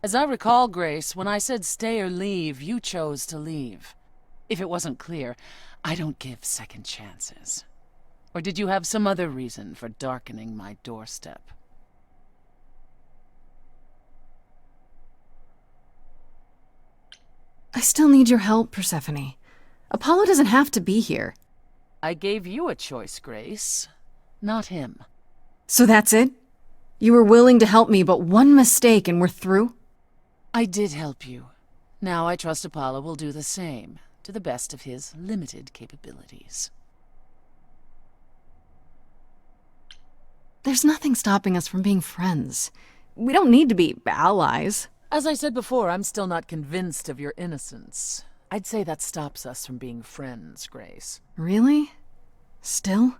As I recall, Grace, when I said stay or leave, you chose to leave. If it wasn't clear, I don't give second chances. Or did you have some other reason for darkening my doorstep? I still need your help, Persephone. Apollo doesn't have to be here. I gave you a choice, Grace, not him. So that's it? You were willing to help me, but one mistake and we're through? I did help you. Now I trust Apollo will do the same, to the best of his limited capabilities. There's nothing stopping us from being friends. We don't need to be allies. As I said before, I'm still not convinced of your innocence. I'd say that stops us from being friends, Grace. Really? Still?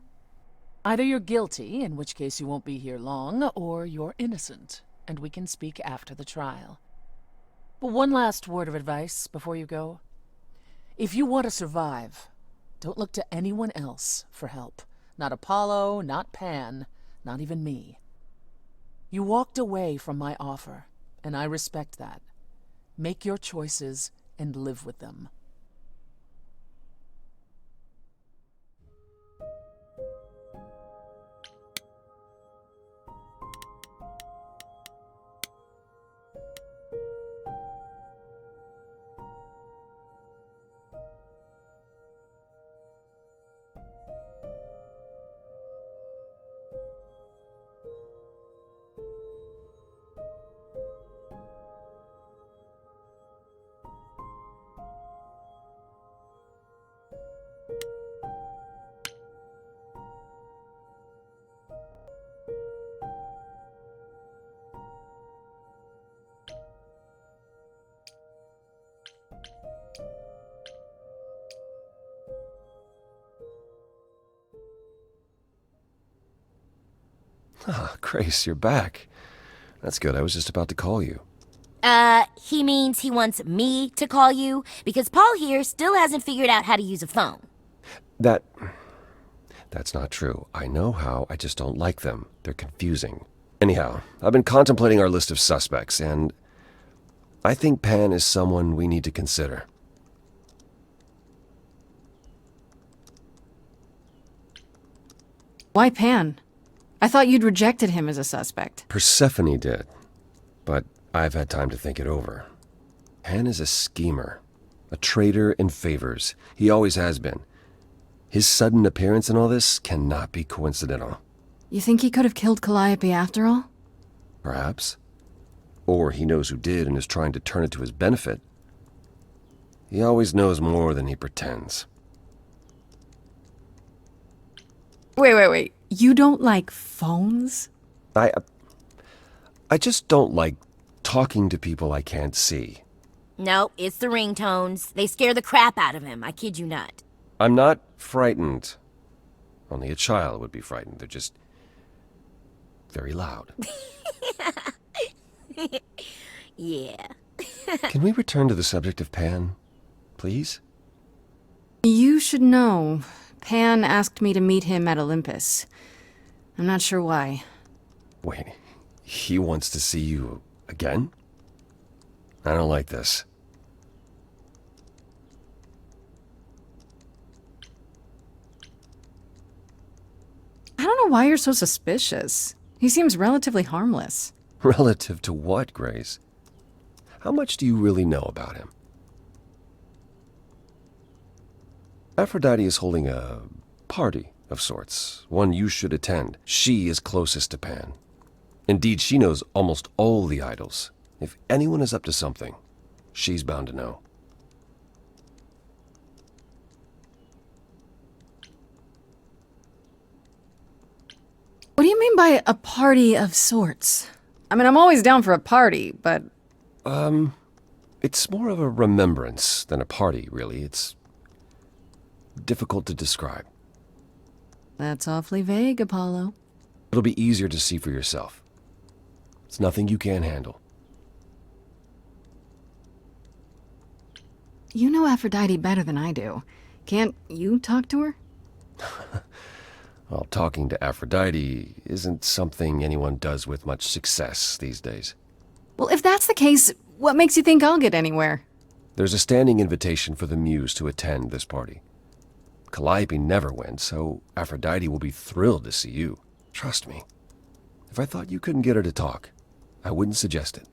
Either you're guilty, in which case you won't be here long, or you're innocent, and we can speak after the trial. But one last word of advice before you go. If you want to survive, don't look to anyone else for help. Not Apollo, not Pan, not even me. You walked away from my offer, and I respect that. Make your choices and live with them. Ah, Grace, you're back. That's good. I was just about to call you. He means he wants me to call you, because Paul here still hasn't figured out how to use a phone. That's not true. I know how, I just don't like them. They're confusing. Anyhow, I've been contemplating our list of suspects, and I think Pan is someone we need to consider. Why Pan? I thought you'd rejected him as a suspect. Persephone did, but I've had time to think it over. Pan is a schemer, a traitor in favors. He always has been. His sudden appearance in all this cannot be coincidental. You think he could have killed Calliope after all? Perhaps. Or he knows who did and is trying to turn it to his benefit. He always knows more than he pretends. Wait. You don't like phones? I just don't like talking to people I can't see. No, it's the ringtones. They scare the crap out of him, I kid you not. I'm not frightened. Only a child would be frightened. They're just very loud. Yeah. Can we return to the subject of Pan, please? You should know. Pan asked me to meet him at Olympus. I'm not sure why. Wait, he wants to see you again? I don't like this. I don't know why you're so suspicious. He seems relatively harmless. Relative to what, Grace? How much do you really know about him? Aphrodite is holding a party of sorts, one you should attend. She is closest to Pan. Indeed, she knows almost all the idols. If anyone is up to something, she's bound to know. What do you mean by a party of sorts? I mean, I'm always down for a party, but... It's more of a remembrance than a party, really. It's difficult to describe. That's awfully vague, Apollo. It'll be easier to see for yourself. It's nothing you can't handle. You know Aphrodite better than I do. Can't you talk to her? Well, talking to Aphrodite isn't something anyone does with much success these days. Well, if that's the case, what makes you think I'll get anywhere? There's a standing invitation for the Muse to attend this party. Calliope never went, so Aphrodite will be thrilled to see you. Trust me. If I thought you couldn't get her to talk, I wouldn't suggest it.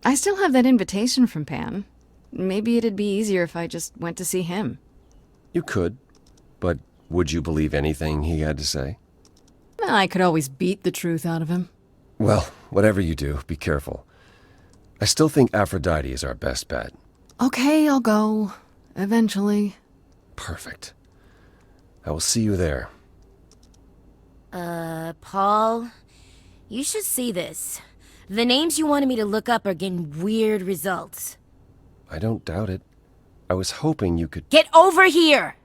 I still have that invitation from Pan. Maybe it'd be easier if I just went to see him. You could, but would you believe anything he had to say? I could always beat the truth out of him. Well, whatever you do, be careful. I still think Aphrodite is our best bet. Okay, I'll go. Eventually. Perfect. I will see you there. Paul, you should see this. The names you wanted me to look up are getting weird results. I don't doubt it. I was hoping you could... Get over here!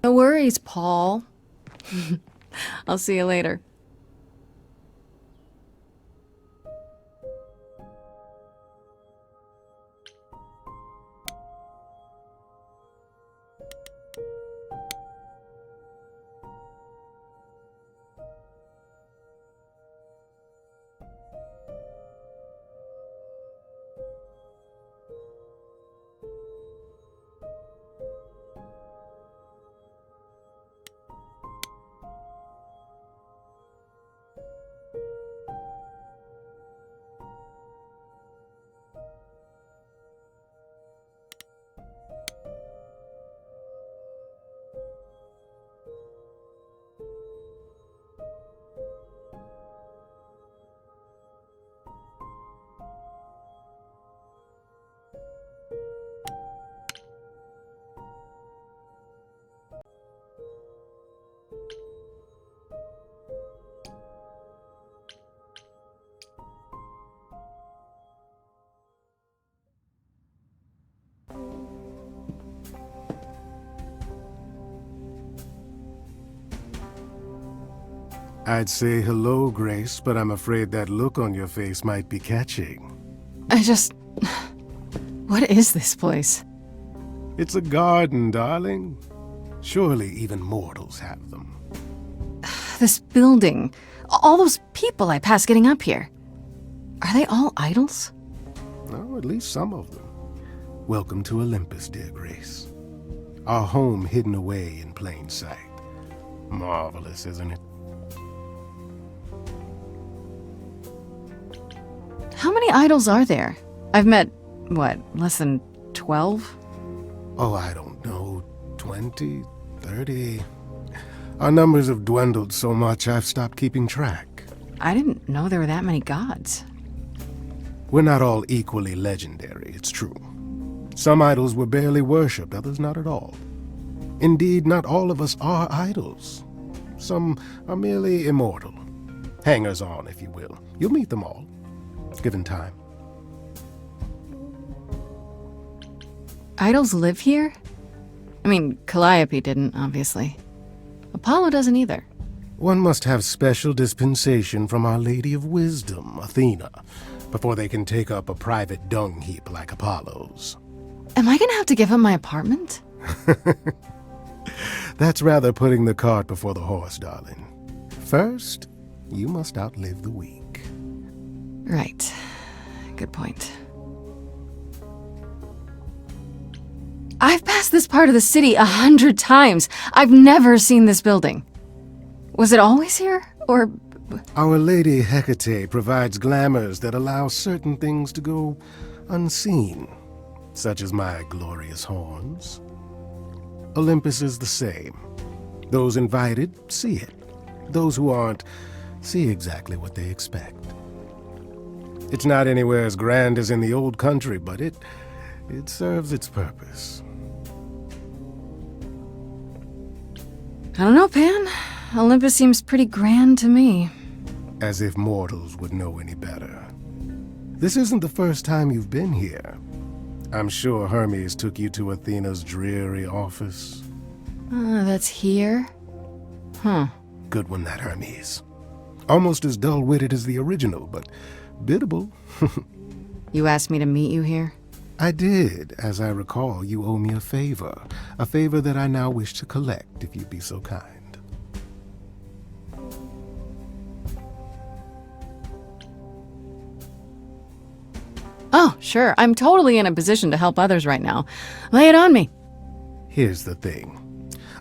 No worries, Paul. I'll see you later. I'd say hello, Grace, but I'm afraid that look on your face might be catching. What is this place? It's a garden, darling. Surely even mortals have them. This building. All those people I pass getting up here. Are they all idols? Oh, at least some of them. Welcome to Olympus, dear Grace. Our home hidden away in plain sight. Marvelous, isn't it? How many idols are there? I've met, what, less than 12? Oh, I don't know, 20, 30. Our numbers have dwindled so much I've stopped keeping track. I didn't know there were that many gods. We're not all equally legendary, it's true. Some idols were barely worshipped, others not at all. Indeed, not all of us are idols. Some are merely immortal. Hangers-on, if you will. You'll meet them all, given time. Idols live here? I mean, Calliope didn't, obviously. Apollo doesn't either. One must have special dispensation from Our Lady of Wisdom, Athena, before they can take up a private dung heap like Apollo's. Am I gonna have to give up my apartment? That's rather putting the cart before the horse, darling. First, you must outlive the weak. Right. Good point. I've passed this part of the city 100 times. I've never seen this building. Was it always here? Or... Our Lady Hecate provides glamours that allow certain things to go unseen, such as my glorious horns. Olympus is the same. Those invited see it. Those who aren't see exactly what they expect. It's not anywhere as grand as in the old country, but it serves its purpose. I don't know, Pan. Olympus seems pretty grand to me. As if mortals would know any better. This isn't the first time you've been here. I'm sure Hermes took you to Athena's dreary office. That's here? Huh. Good one, that Hermes. Almost as dull-witted as the original, but biddable. You asked me to meet you here? I did. As I recall, you owe me a favor that I now wish to collect, if you'd be so kind. Oh, sure. I'm totally in a position to help others right now. Lay it on me. Here's the thing.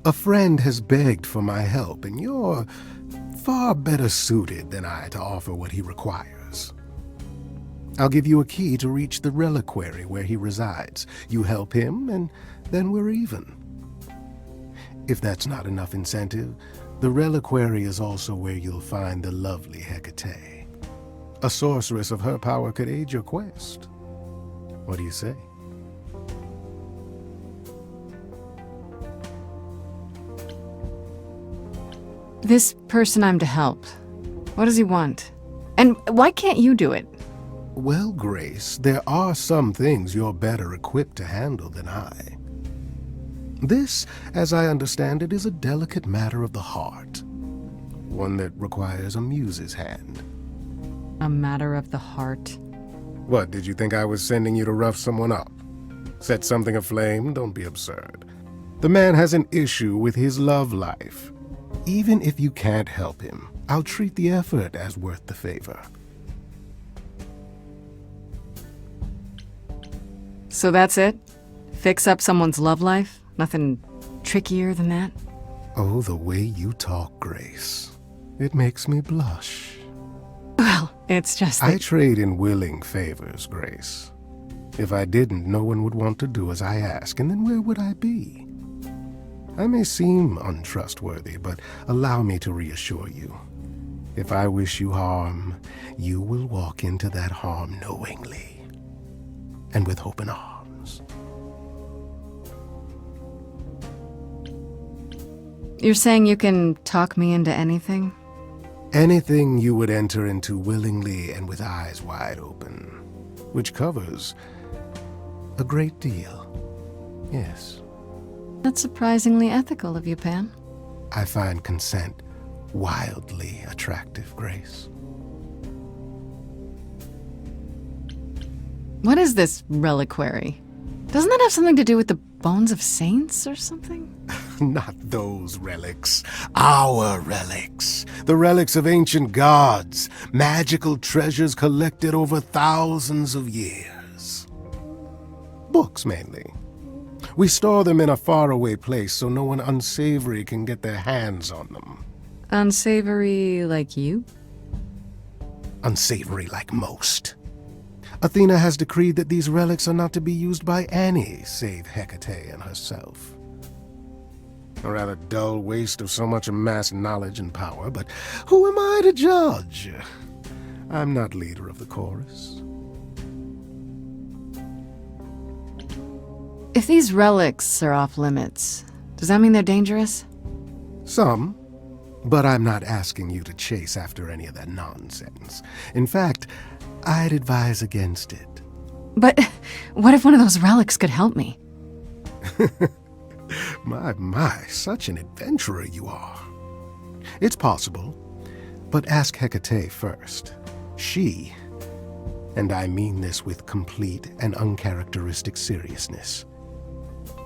A friend has begged for my help, and you're far better suited than I to offer what he requires. I'll give you a key to reach the reliquary where he resides. You help him, and then we're even. If that's not enough incentive, the reliquary is also where you'll find the lovely Hecate. A sorceress of her power could aid your quest. What do you say? This person I'm to help, what does he want? And why can't you do it? Well, Grace, there are some things you're better equipped to handle than I. This, as I understand it, is a delicate matter of the heart. One that requires a muse's hand. A matter of the heart. What, did you think I was sending you to rough someone up? Set something aflame? Don't be absurd. The man has an issue with his love life. Even if you can't help him, I'll treat the effort as worth the favor. So that's it? Fix up someone's love life? Nothing trickier than that? Oh, the way you talk, Grace. It makes me blush. Well, it's just that... I trade in willing favors, Grace. If I didn't, no one would want to do as I ask, and then where would I be? I may seem untrustworthy, but allow me to reassure you. If I wish you harm, you will walk into that harm knowingly, and with open arms. You're saying you can talk me into anything? Anything you would enter into willingly and with eyes wide open, which covers a great deal. Yes. That's surprisingly ethical of you, Pan. I find consent wildly attractive, Grace. What is this reliquary? Doesn't that have something to do with the bones of saints or something? Not those relics. Our relics. The relics of ancient gods. Magical treasures collected over thousands of years. Books, mainly. We store them in a faraway place so no one unsavory can get their hands on them. Unsavory like you? Unsavory like most. Athena has decreed that these relics are not to be used by any save Hecate and herself. A rather dull waste of so much amassed knowledge and power, but who am I to judge? I'm not leader of the chorus. If these relics are off limits, does that mean they're dangerous? Some, but I'm not asking you to chase after any of that nonsense. In fact, I'd advise against it. But what if one of those relics could help me? My, such an adventurer you are. It's possible, but ask Hecate first. She, and I mean this with complete and uncharacteristic seriousness,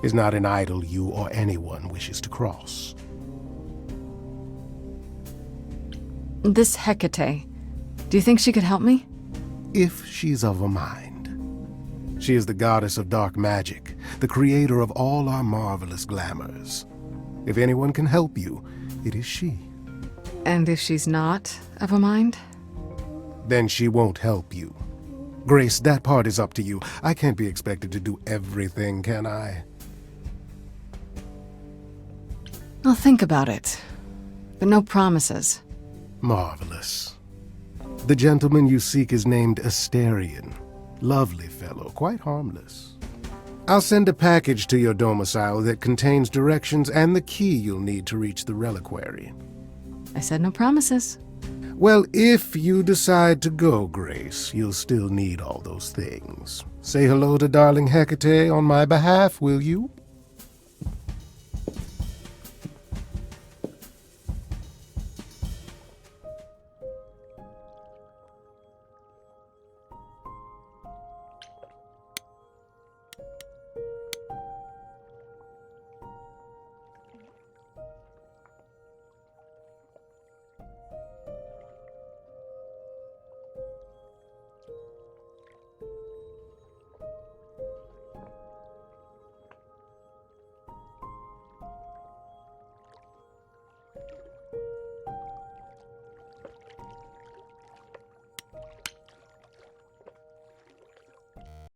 is not an idol you or anyone wishes to cross. This Hecate, do you think she could help me? If she's of a mind. She is the goddess of dark magic, the creator of all our marvelous glamours. If anyone can help you, it is she. And if she's not of a mind? Then she won't help you. Grace, that part is up to you. I can't be expected to do everything, can I? I'll think about it, but no promises. Marvelous. The gentleman you seek is named Asterion. Lovely fellow, quite harmless. I'll send a package to your domicile that contains directions and the key you'll need to reach the reliquary. I said no promises. Well, if you decide to go, Grace, you'll still need all those things. Say hello to darling Hecate on my behalf, will you?